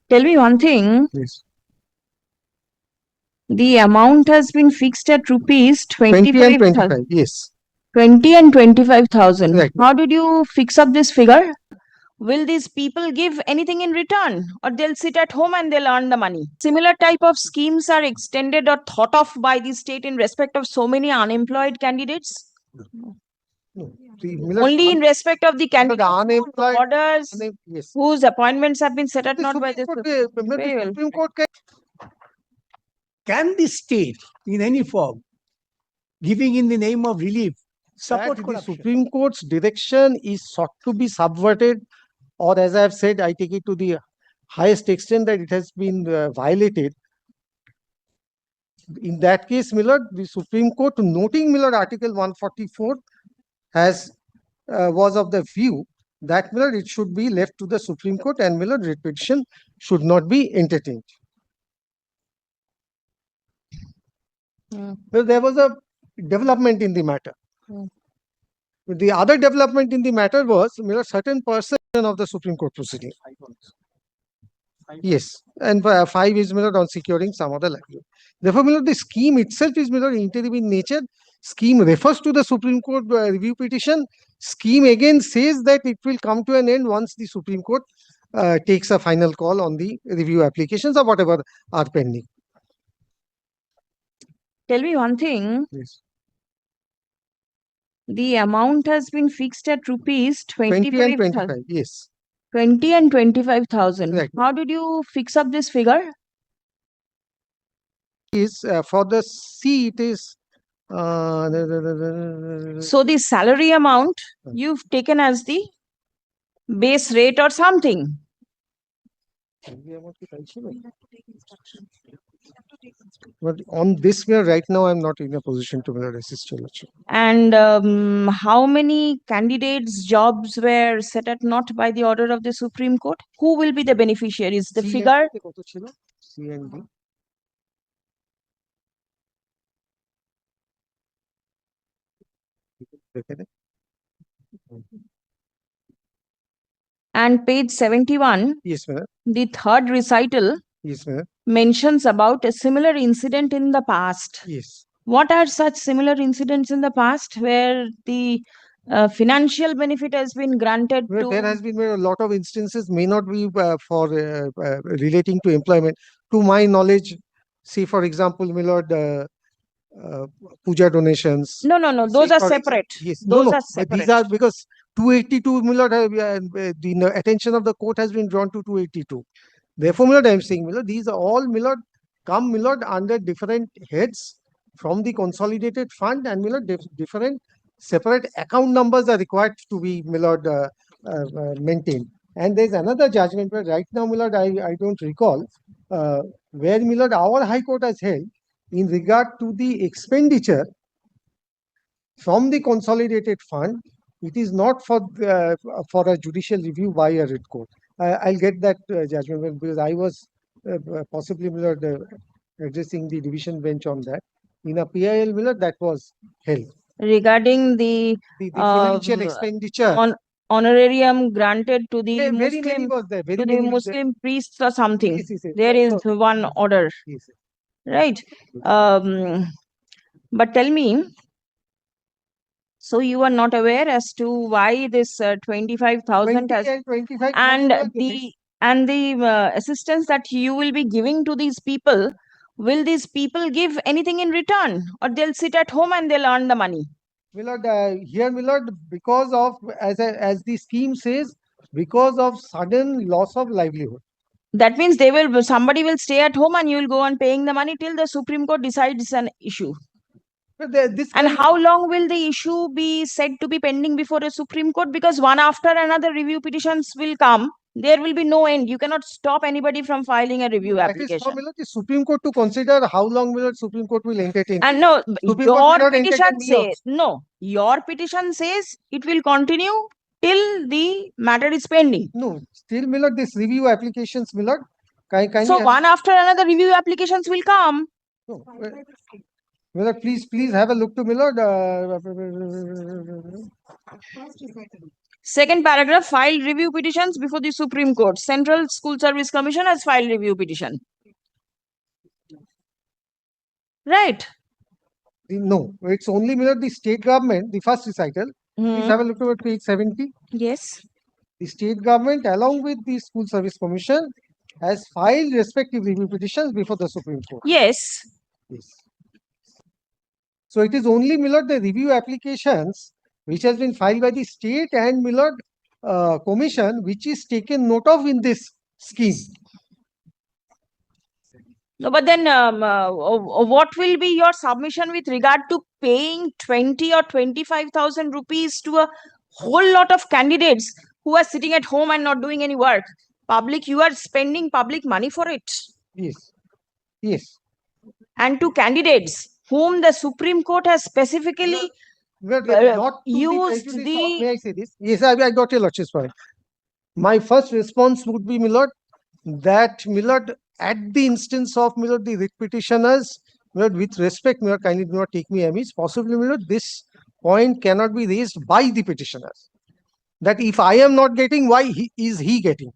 Tell me one thing. Yes. The amount has been fixed at rupees 20 and 25,000. 25. Yes. 20 and 25,000. Right. How did you fix up this figure? Will these people give anything in return, or they'll sit at home and they'll earn the money? Similar type of schemes are extended or thought of by the state in respect of so many unemployed candidates? No. See, Miller, Only in respect of the candidates unemployed orders yes. whose appointments have been set at The not by the Supreme Court, Very well. Supreme Court Can the state, in any form, giving in the name of relief, support that the corruption? Supreme Court's direction is sought to be subverted, or as I have said, I take it to the highest extent that it has been violated. In that case, Miller, the Supreme Court, noting Miller Article 144, has was of the view that Miller it should be left to the Supreme Court and Miller writ petition should not be entertained. Well, there was a development in the matter. The other development in the matter was Miller certain person of the Supreme Court proceeding. Yes, and 5 is Miller on securing some other livelihood. Therefore, Miller, the scheme itself is Miller interim in nature. Scheme refers to the Supreme Court review petition. Scheme again says that it will come to an end once the Supreme Court takes a final call on the review applications or whatever are pending. Tell me one thing. Yes. The amount has been fixed at rupees 20 and 25,000. 25. Yes. 20 and 25,000. Right. How did you fix up this figure? Is for the C, it is. So the salary amount you've taken as the base rate or something. But on this, right now, I'm not in a position to assist you. And how many candidates' jobs were set at naught by the order of the Supreme Court? Who will be the beneficiaries? The figure? C and D. And page 71, Yes, ma'am. the third recital Yes, ma'am. mentions about a similar incident in the past. Yes. What are such similar incidents in the past where the financial benefit has been granted Well, to? there has been a lot of instances, may not be for relating to employment. To my knowledge, say for example, Millard, puja donations. No, those are separate. Yes, Those no, are but these separate. are because 282 Millard, the attention of the court has been drawn to 282. Therefore, Millard, I am saying, Millard, these are all Millard come Millard under different heads from the consolidated fund, and Millard different separate account numbers are required to be Millard maintained. And there's another judgment where right now, Millard, I don't recall where Millard our High Court has held in regard to the expenditure from the consolidated fund. It is not for a judicial review by a writ court. I'll get that judgment because I was possibly Millard addressing the division bench on that. In a PIL Millard that was held. Regarding the financial expenditure. Honorarium granted to the Very many Muslim, was there. Very to the many was Muslim priests or something. Yes, yes, yes. There is one order, Yes. right? But tell me, so you are not aware as to why this 25,000 has 25 and the assistance that you will be giving to these people, will these people give anything in return, or they'll sit at home and they'll earn the money? Millard, here Millard, because of as the scheme says, because of sudden loss of livelihood. That means somebody will stay at home and you will go on paying the money till the Supreme Court decides an issue. But and how long will the issue be said to be pending before a Supreme Court? Because one after another review petitions will come. There will be no end. You cannot stop anybody from filing a review application. That is for the Supreme Court to consider how long will the Supreme Court will entertain. And no, Supreme your petition says no. Your petition says it will continue till the matter is pending. No, still Millard, this review applications, Millard. So one after another review applications will come. No, Millard, please have a look to Millard. Second paragraph, filed review petitions before the Supreme Court. Central School Service Commission has filed review petition. Right. No, it's only the state government, the first recital. Please have a look at page 70. Yes. The state government, along with the School Service Commission, has filed respective review petitions before the Supreme Court. Yes. Yes. So it is only the review applications which has been filed by the state and commission, which is taken note of in this scheme. No, but then what will be your submission with regard to paying 20 or 25,000 rupees to a whole lot of candidates who are sitting at home and not doing any work? Public, you are spending public money for it. Yes. Yes. And to candidates whom the Supreme Court has specifically not used may I say this? Yes, I got your lordship's point. My first response would be, that at the instance of the writ petitioners, with respect, kindly do not take me amiss. Possibly, this point cannot be raised by the petitioners. That if I am not getting, why is he getting?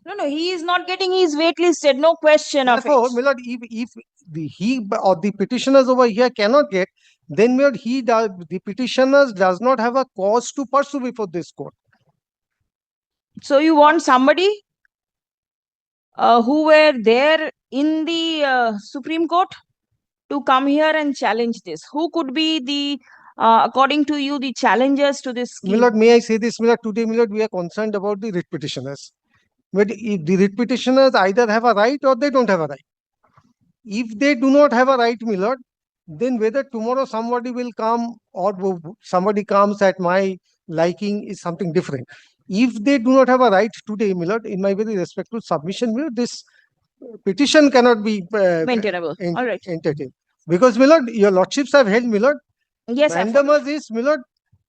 No, he is not getting. He is waitlisted. No question of Therefore, it. if he or the petitioners over here cannot get, then the petitioners does not have a cause to pursue before this court. So you want somebody who were there in the Supreme Court to come here and challenge this? Who could be the, according to you, the challengers to this scheme? May I say this, today, we are concerned about the writ petitioners. But if the writ petitioners either have a right or they don't have a right. If they do not have a right, then whether tomorrow somebody will come or somebody comes at my liking is something different. If they do not have a right today, in my very respectful submission, this petition cannot be maintainable. All right. entertained. Because, your lordships have held, yes, mandamus is,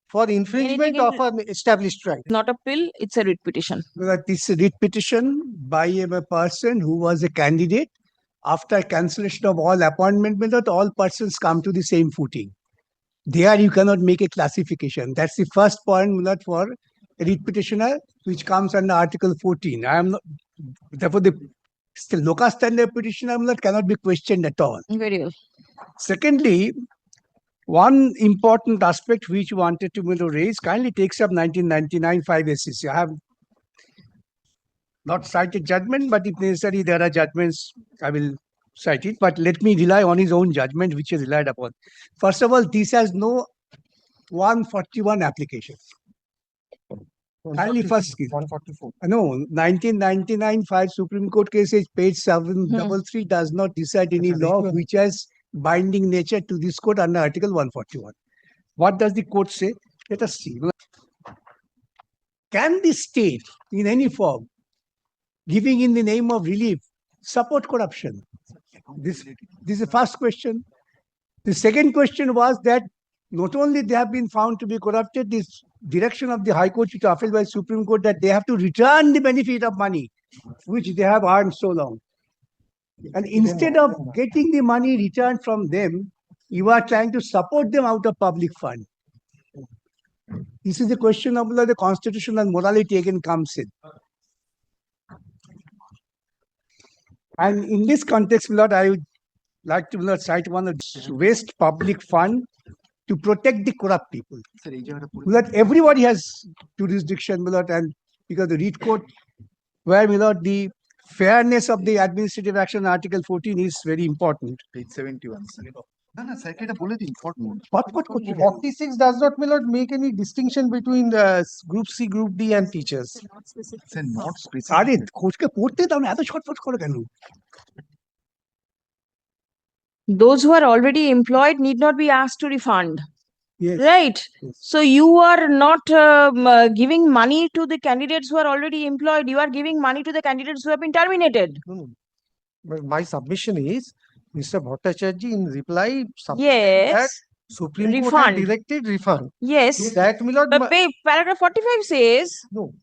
for infringement of an established right. Not a pill, it's a writ petition. This writ petition by a person who was a candidate. After cancellation of all appointment, all persons come to the same footing. There you cannot make a classification. That's the first point for a writ petitioner, which comes under Article 14. I am not, therefore, the local standard petitioner cannot be questioned at all. Very well. Secondly, one important aspect which you wanted to raise kindly takes up 1999 5 SCC. I have not cited judgment, but if necessary, there are judgments, I will cite it. But let me rely on his own judgment, which is relied upon. First of all, this has no 141 application. Kindly first. 144. No, 1999 5 Supreme Court cases, page 733 does not decide any law which has binding nature to this court under Article 141. What does the court say? Let us see. Can the state, in any form, giving in the name of relief, support corruption? This is the first question. The second question was that not only they have been found to be corrupted, this direction of the High Court, which upheld by Supreme Court, that they have to return the benefit of money which they have earned so long. And instead of getting the money returned from them, you are trying to support them out of public fund. This is the question of the constitutional morality again comes in. And in this context, I would like to cite one of waste public fund to protect the corrupt people. That everybody has jurisdiction, and because the Reed Court, where the fairness of the administrative action, Article 14 is very important. Page 71. What 46 does not make any distinction between the Group C, Group D and teachers. It's not specific. Those who are already employed need not be asked to refund. Yes. Right. Yes. So you are not giving money to the candidates who are already employed. You are giving money to the candidates who have been terminated. No. But my submission is, Mr. Bhattacharjeelaw in reply, Yes. that Supreme Court Refund. had directed refund. Yes. That But paragraph 45 says no.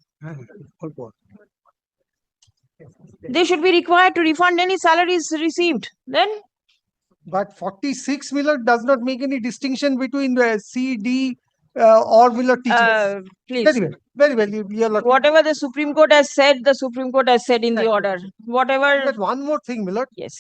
they should be required to refund any salaries received. Then But 46 does not make any distinction between the C, D or Millard teaches. Please. Very well, very well. You are Whatever the Supreme Court has said, the Supreme Court has said in the order. Whatever. But one more thing, Millard. Yes.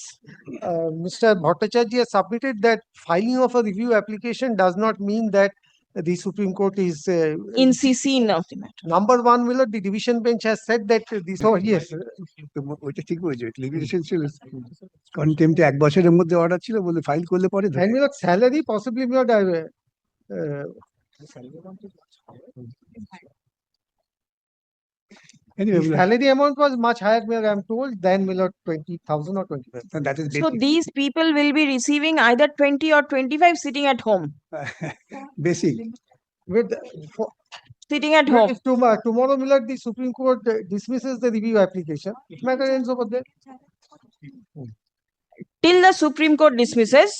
Mr. Bhattacharjeelaw has submitted that filing of a review application does not mean that the Supreme Court is In CC of the matter. number one. Millard, the division bench has said that this. So yes, ওইটা ঠিক বলেছে limitation ছিল কন্টেম্পটে 1 বছরের মধ্যে order ছিল বলে file করলে পরে and Millard salary possibly Millard. anyway The salary amount was much higher, Millard, I'm told, than Millard 20,000 or 25,000. that is So these people will be receiving either 20 or 25 sitting at home. basic With Sitting at Millard, home. if tomorrow, Millard, the Supreme Court dismisses the review application, matter ends over there. Till the Supreme Court dismisses,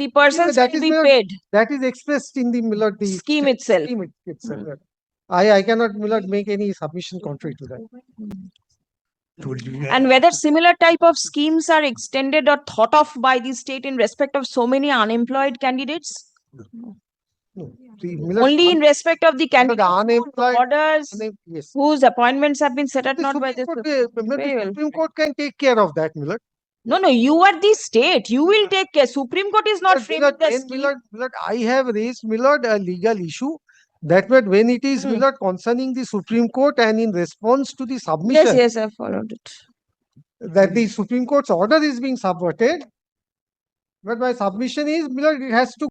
the persons that will is be Millard, paid. That is expressed in the Millard the Scheme itself. scheme itself. I cannot Millard make any submission contrary to that. And whether similar type of schemes are extended or thought of by the state in respect of so many unemployed candidates? No, the Millard, Only in respect of the candidates unemployed. orders Yes. whose appointments have been set at The not by the Very well. Supreme Court can take care of that, Millard. No, you are the state. You will take care. Supreme Court is not framing the scheme. Millard, I have raised Millard a legal issue that when it is Millard concerning the Supreme Court and in response to the submission Yes, I followed it. that the Supreme Court's order is being subverted. But my submission is Millard, it has to